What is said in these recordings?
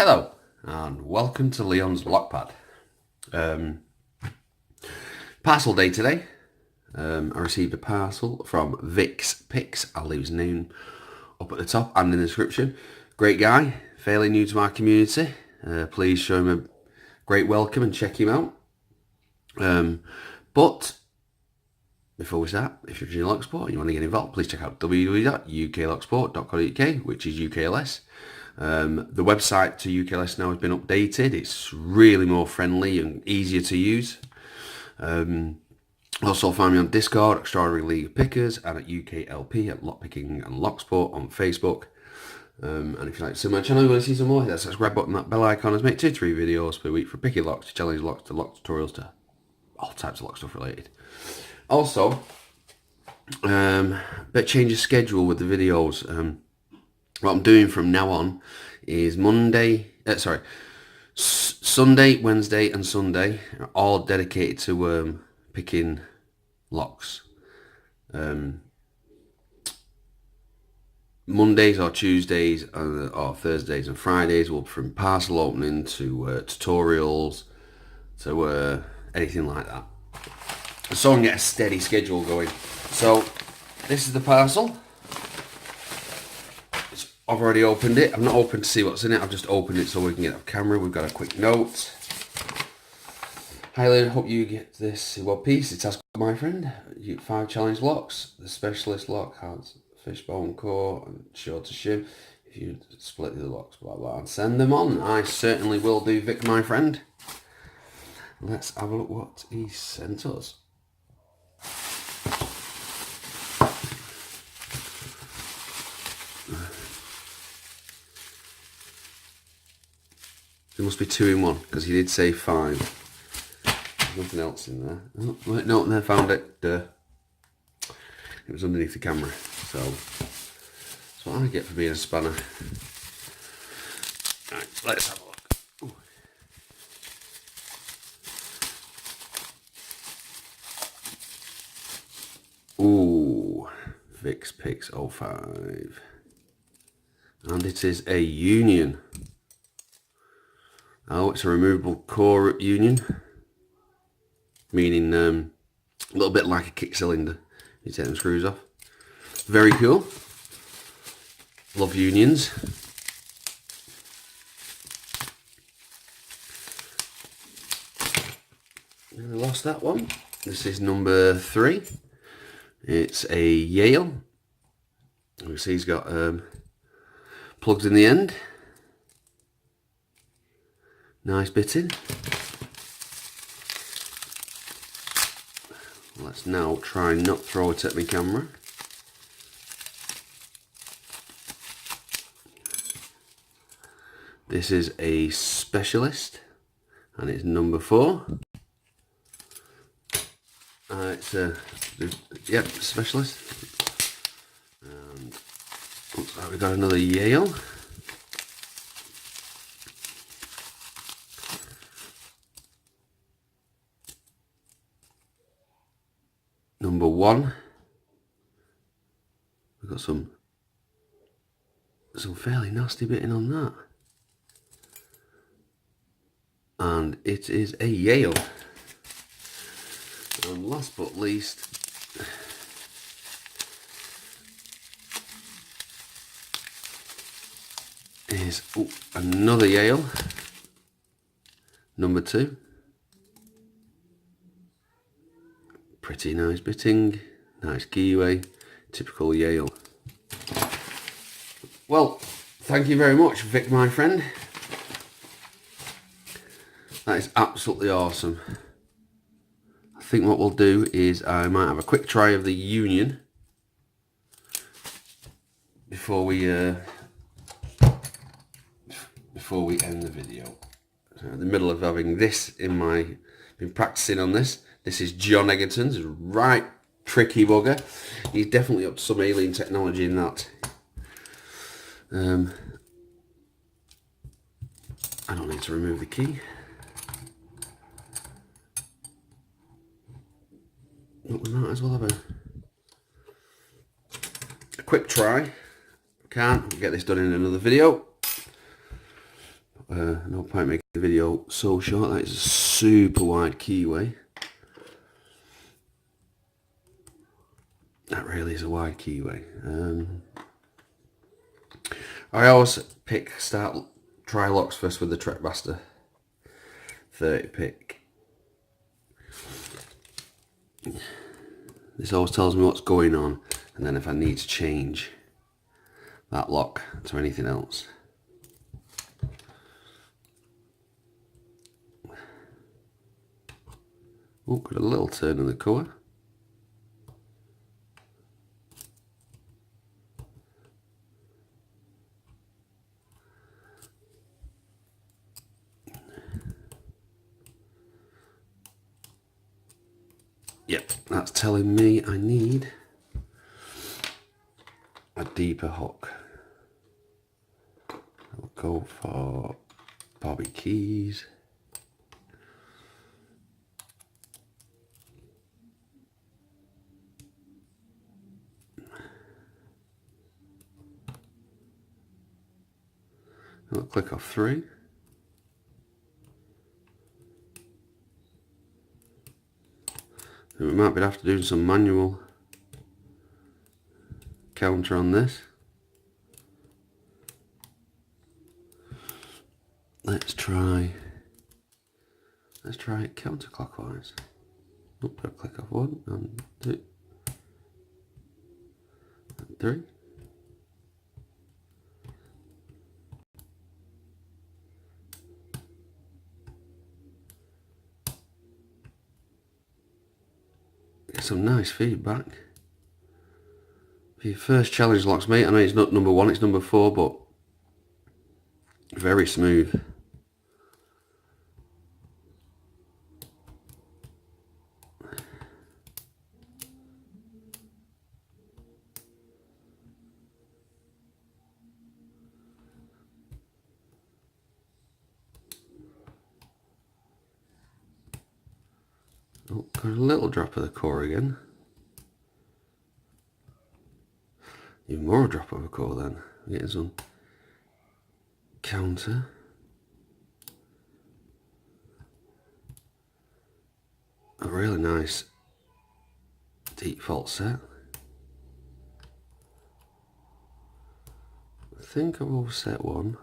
Hello and welcome to Leon's Lockpad. Parcel day today. I received a parcel from Vic's Picks. I'll leave his name up at the top and in the description. Great guy, fairly new to our community. Please show him a great welcome and check him out. But before we start, if you're in Locksport and you want to get involved, please check out www.uklocksport.co.uk, which is UKLS. The website to UKLS now has been updated. It's really more friendly and easier to use. Also find me on Discord, Extraordinary League of Pickers, and at UKLP at Lockpicking and Locksport on Facebook. And if you like to see my channel, you want to see some more, hit that subscribe button, that bell icon. Has made 2-3 videos per week for picking locks, to challenge locks, to lock tutorials, to all types of lock stuff related. Also, bit change of schedule with the videos. What I'm doing from now on is Sunday, Wednesday and Sunday are all dedicated to picking locks. Mondays or Tuesdays or Thursdays and Fridays will be from parcel opening to tutorials to anything like that. So I can get a steady schedule going. So this is the parcel. I've already opened it. I've not opened to see what's in it. I've just opened it so we can get off camera. We've got a quick note. Hi Lynn, hope you get this in one piece. It has, my friend, 5 challenge locks. The specialist lock has fishbone core and short to shim. If you split the locks, blah blah, and send them on. I certainly will do, Vic, my friend. Let's have a look what he sent us. There must be 2 in 1 because he did say 5. There's nothing else in there. Oh, wait, no, there, found it. It was underneath the camera. So that's what I get for being a spanner. Right, let's have a look. Ooh, Vic's Picks 05. And it is a union. Oh, it's a removable core union, meaning a little bit like a kick cylinder. You take them screws off. Very cool. Love unions. I lost that one. This is number 3. It's a Yale. You see he's got plugs in the end. Nice bitting. Let's now try and not throw it at my camera. This is a specialist and it's number 4. It's a specialist. And looks like we've got another Yale. Number 1. We've got some fairly nasty bitting on that. And it is a Yale. And last but least, is another Yale. Number 2. Pretty nice bitting, nice keyway, typical Yale. Well, thank you very much, Vic, my friend. That is absolutely awesome. I think what we'll do is I might have a quick try of the union before we end the video. So in the middle of having this been practicing on this. This is John Egerton's, right tricky bugger. He's definitely up to some alien technology in that. I don't need to remove the key. But we might as well have a quick try. Can't, we'll get this done in another video. no point making the video so short. That is a super wide keyway. That really is a wide keyway. I always try locks first with the Trekmaster 30 pick. This always tells me what's going on, and then if I need to change that lock to anything else. Oh, got a little turn in the cover. Yep, that's telling me I need a deeper hook. I'll go for Bobby Keys. I'll click off 3. We might be have to do some manual counter on this. Let's try it counterclockwise. Nope, I'll click off 1 and 2 and 3. Get some nice feedback. For your first challenge locks, mate, I know it's not number 1, it's number 4, but very smooth. Oh, got a little drop of the core again. Even more drop of a core then. Getting some counter. A really nice deep fault set. I think I've overset one.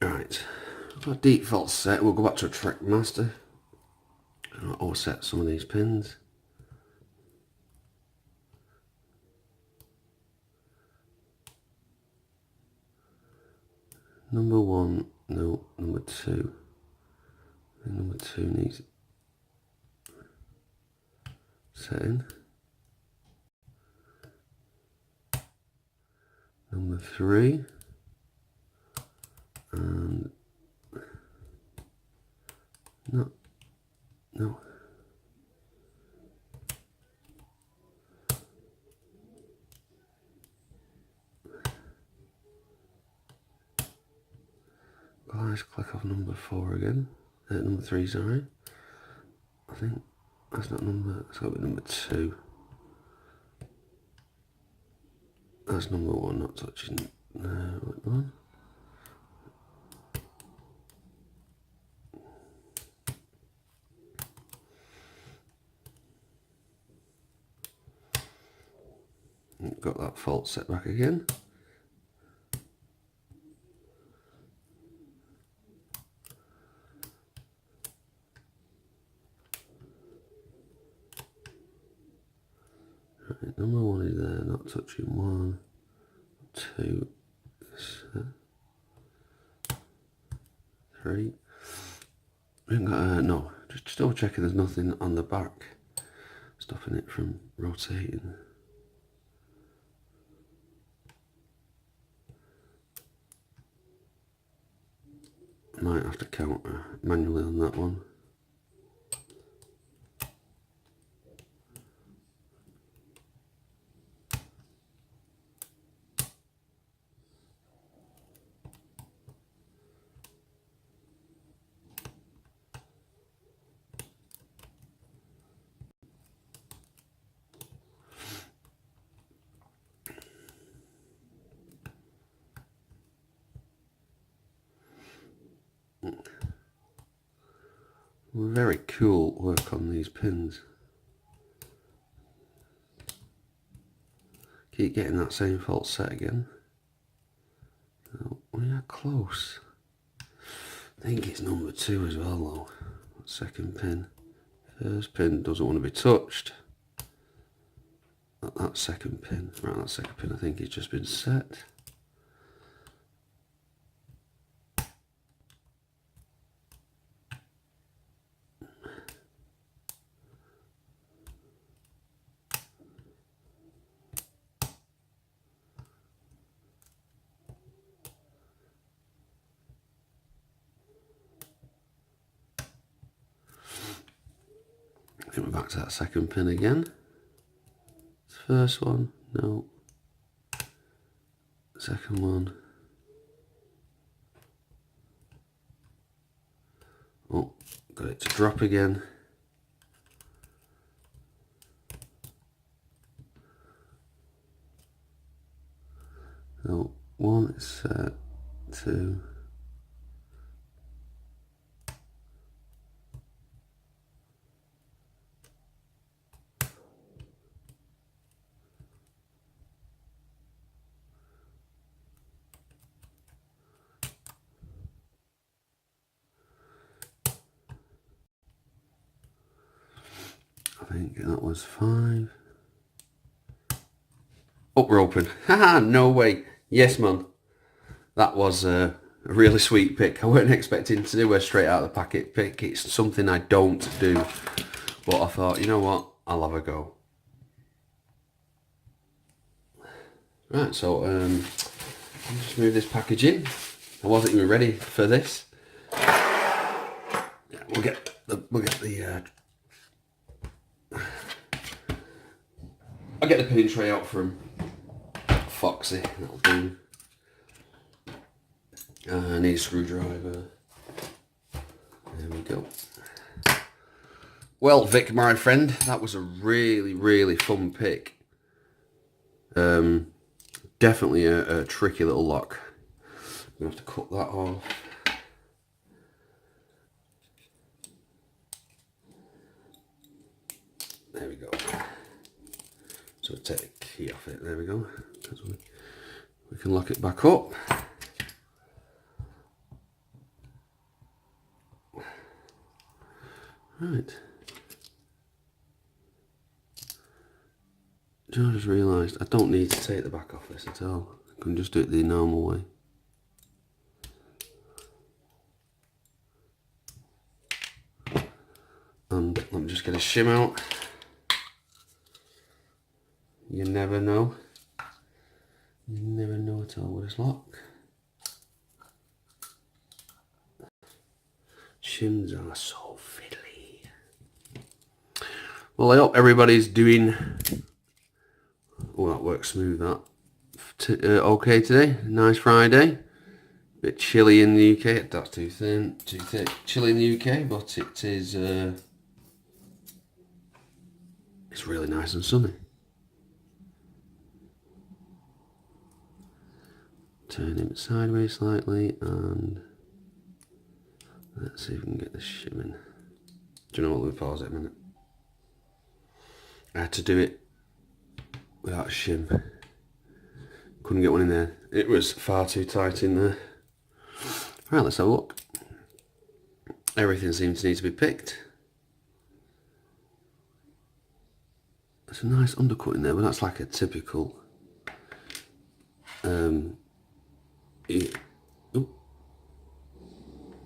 Right, a deep fault set. We'll go back to a Trekmaster and I'll offset some of these pins. Number 1, no, number 2. And number 2 needs setting. Number 3. And no. Let's click off number 4 again. Number 3, sorry. I think that's not number, it's got to be number 2. That's number 1, not touching. What one? Got that fault set back again. Right, number 1 is there, not touching. 1, 2, 3. We haven't got no, just double checking there's nothing on the back stopping it from rotating. Might have to counter manually on that one. Very cool work on these pins. Keep getting that same fault set again. Oh, we are close. I think it's number 2 as well though. Second pin. First pin doesn't want to be touched. That second pin. Right, that second pin I think it's just been set. I think we're back to that second pin again. First one, no. Second one. Oh, got it to drop again. So 1 is set, 2. I think that was 5. Oh, we're open. Haha, no way. Yes, man. That was a really sweet pick. I weren't expecting to do a straight out of the packet pick. It's something I don't do. But I thought, you know what? I'll have a go. Right, so I'll just move this package in. I wasn't even ready for this. Yeah, we'll get the I'll get the pinning tray out from Foxy. That'll do. I need a screwdriver. There we go. Well, Vic, my friend, that was a really, really fun pick. Definitely a tricky little lock. I'm gonna have to cut that off. There we go. So we'll take the key off it. There we go. We can lock it back up. Right. I just realised I don't need to take the back off this at all. I can just do it the normal way. And let me just get a shim out. You never know. You never know at all with this lock. Shims are so fiddly. Well, I hope everybody's doing... Oh, that works smooth, that. Okay today. Nice Friday. Bit chilly in the UK. That's too thin, too thick. Chilly in the UK, but it is... it's really nice and sunny. Turn him sideways slightly and let's see if we can get this shim in. Do you know what? Let me pause it a minute. I had to do it without a shim. Couldn't get one in there. It was far too tight in there. Right, let's have a look. Everything seems to need to be picked. There's a nice undercut in there, but that's like a typical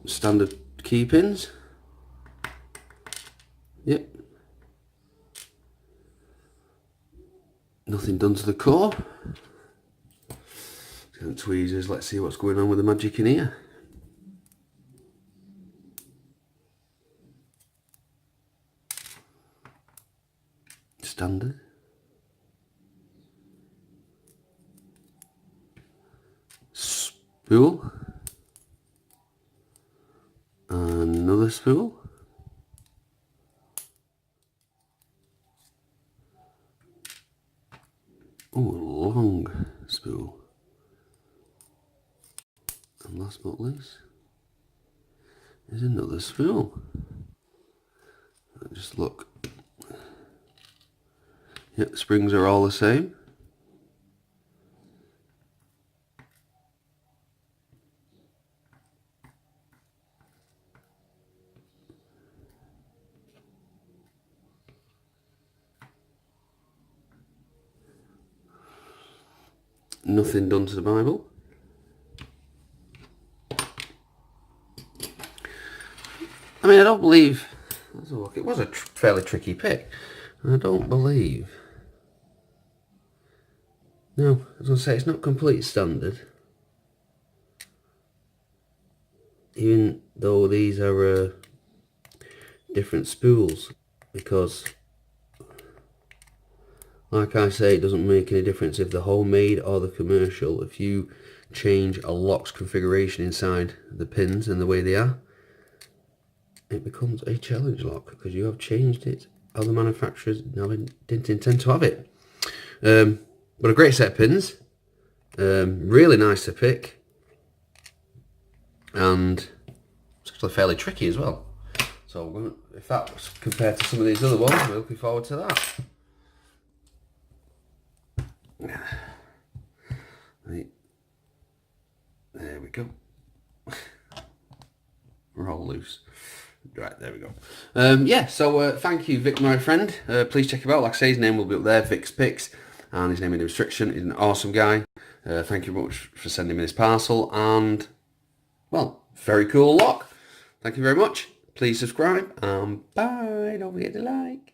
standard key pins. Yep. Nothing done to the core. Some tweezers. Let's see what's going on with the magic in here. Standard. Spool. Another spool. Oh, long spool. And last but not least, is another spool. Just look. Yeah, the springs are all the same. Nothing done to the Bible. I mean, I don't believe... Let's have a look. It was a fairly tricky pick. I don't believe... No, I was going to say, it's not complete standard. Even though these are different spools. Because, like I say, it doesn't make any difference if the homemade or the commercial. If you change a lock's configuration inside the pins and the way they are, it becomes a challenge lock because you have changed it. Other manufacturers now didn't intend to have it. But a great set of pins. Really nice to pick. And it's actually fairly tricky as well. So if that was compared to some of these other ones, we're looking forward to that. Right. There we go. We're all loose. Right, there we go. Yeah, so thank you, Vic, my friend. Please check him out. Like I say, his name will be up there, Vic's Picks, and his name in the description. He's an awesome guy. Thank you very much for sending me this parcel, and, well, very cool lock. Thank you very much. Please subscribe, and bye. Don't forget to like.